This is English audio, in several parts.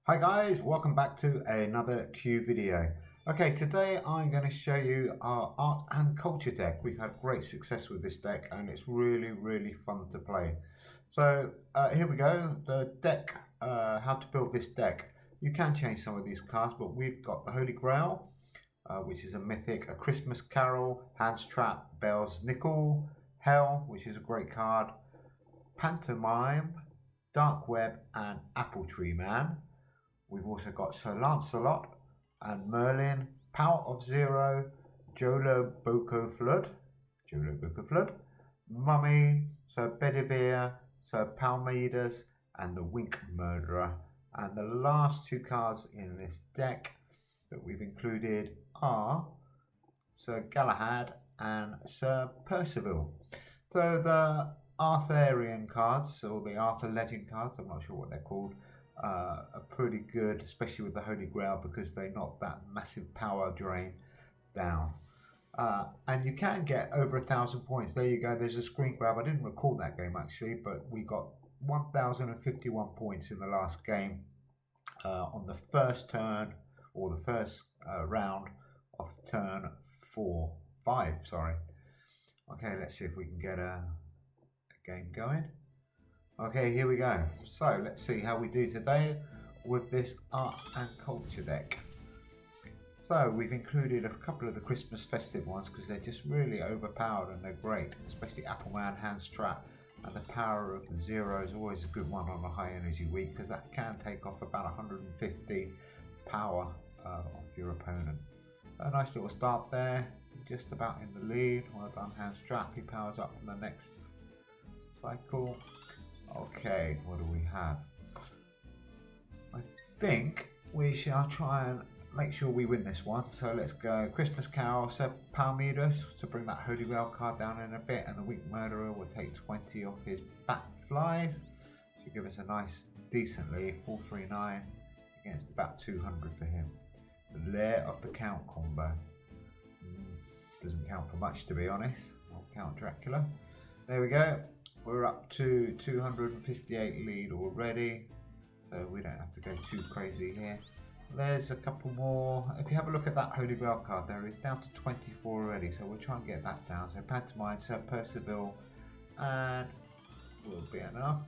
Hi guys, welcome back to another Q video. Okay, today I'm going to show you our art and culture deck. We've had great success with this deck and it's really fun to play. So here we go, the deck, how to build this deck. You can change some of these cards, but we've got the Holy Grail, which is a mythic, a Christmas Carol, Hands Trap, Bell's Nickel, Hell, which is a great card, Pantomime, Dark Web and Apple Tree Man. We've also got Sir Lancelot and Merlin, Power of Zero, Jolo Flood, Mummy, Sir Bedivere, Sir Palmeidas, and the Wink Murderer. And the last two cards in this deck that we've included are Sir Galahad and Sir Percival. So the Arthurian cards, or the Arthur Legend cards, I'm not sure what they're called, are pretty good, especially with the Holy Grail, because they knock that massive power drain down. And you can get over 1,000 points. There you go, there's a screen grab. I didn't record that game actually, but we got 1,051 points in the last game on the first turn, or the first round of turn 5, sorry. Okay, let's see if we can get a game going. Okay, here we go. So let's see how we do today with this art and culture deck. So we've included a couple of the Christmas festive ones because they're just really overpowered and they're great, especially Appleman, Hands Trap, and the Power of Zero is always a good one on a high energy week because that can take off about 150 power off your opponent. A nice little start there, just about in the lead. Well done, Hands Trap. He powers up for the next cycle. Okay, what do we have? I think we shall try and make sure we win this one. So let's go Christmas Carol, Sir Palmeidas to bring that Holy Grail card down in a bit, and the Wink Murderer will take 20 off his bat flies to give us a nice, decent lead, 439 against about 200 for him. The Lair of the Count combo. Doesn't count for much, to be honest. I'll count Dracula. There we go. We're up to 258 lead already, so we don't have to go too crazy here. There's a couple more. If you have a look at that Holy Grail card there, it's down to 24 already, so we'll try and get that down. So Pantomime, Sir Percival, and will be enough.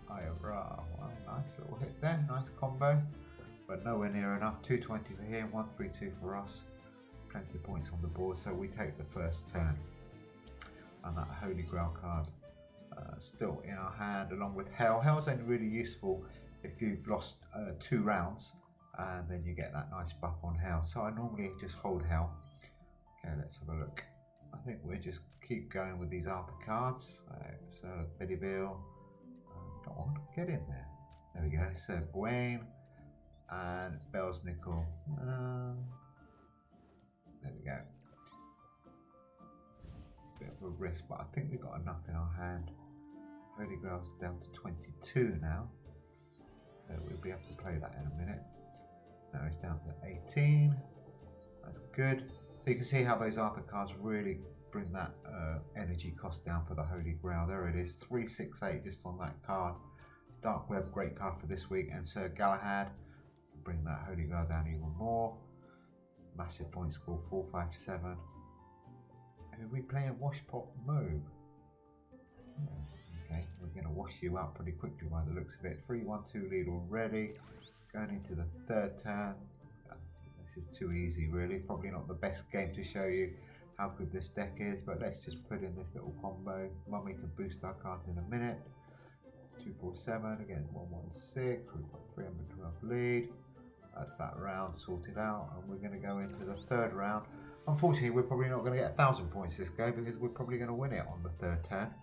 Well, nice little hit there, nice combo, but nowhere near enough. 220 for him, 132 for us. Plenty of points on the board, so we take the first turn. And that Holy Grail card still in our hand, along with Hell. Hell's only really useful if you've lost 2 rounds, and then you get that nice buff on Hell. So I normally just hold Hell. Okay, let's have a look. I think we'll just keep going with these Arthur cards. So Bedivere, don't want to get in there. There we go. Sir Gawain and Bell's Nickel. There we go. Bit of a risk, but I think we've got enough in our hand. Holy Grail's down to 22 now, so we'll be able to play that in a minute. Now it's down to 18. That's good. So you can see how those Arthur cards really bring that energy cost down for the Holy Grail. There it is, 368 just on that card. Dark Web, great card for this week, and Sir Galahad bring that Holy Grail down even more. Massive point score, 457. Are we playing Washpot mode? Okay, we're going to wash you out pretty quickly by the looks of it. 3-1-2 lead already. Going into the third turn. This is too easy really. Probably not the best game to show you how good this deck is, but let's just put in this little combo. Mummy to boost our cards in a minute. 247 against 116. We've got 312 lead. That's that round sorted out, and we're going to go into the third round. Unfortunately, we're probably not going to get 1,000 points this go because we're probably going to win it on the third turn,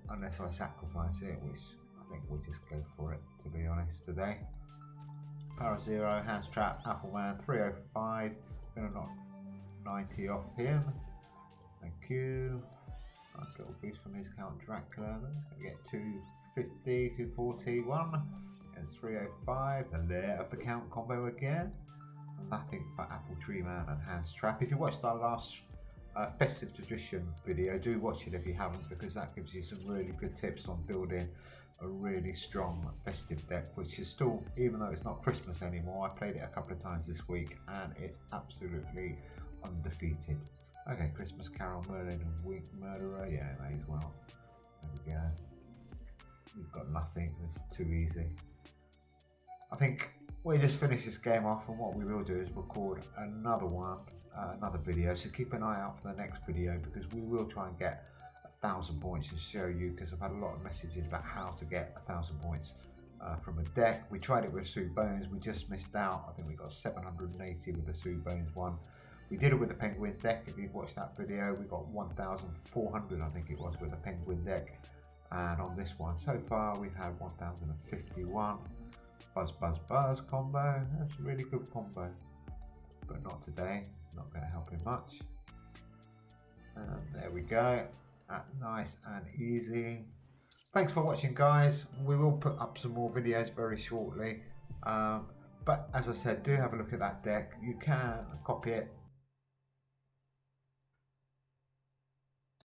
unless I sacrifice it, which I think we'll just go for it, to be honest, today. Power Zero, Hands Trap, Appleman, 305. Going to knock 90 off him. Thank you. Nice little boost from his Count Dracula. Going to get 250, 241. And 305, the Lair of the Count combo again. Nothing for Apple Tree Man and Hands Trap. If you watched our last festive tradition video, do watch it if you haven't, because that gives you some really good tips on building a really strong festive deck, which is still, even though it's not Christmas anymore, I played it a couple of times this week and it's absolutely undefeated. Okay, Christmas Carol, Merlin and Wink Murderer, yeah, may as well. There we go. We've got nothing, it's too easy. I think we just finish this game off, and what we will do is record another one, another video, so keep an eye out for the next video, because we will try and get 1,000 points and show you, because I've had a lot of messages about how to get 1,000 points from a deck. We tried it with Sue Bones, we just missed out. I think we got 780 with the Sue Bones one. We did it with the Penguins deck. If you've watched that video, we got 1,400, I think it was, with the Penguin deck. And on this one so far we've had 1,051. Buzz Buzz Buzz combo, that's a really good combo, but not today, not going to help him much. And there we go, nice and easy. Thanks for watching, guys. We will put up some more videos very shortly, but as I said, do have a look at that deck. You can copy it,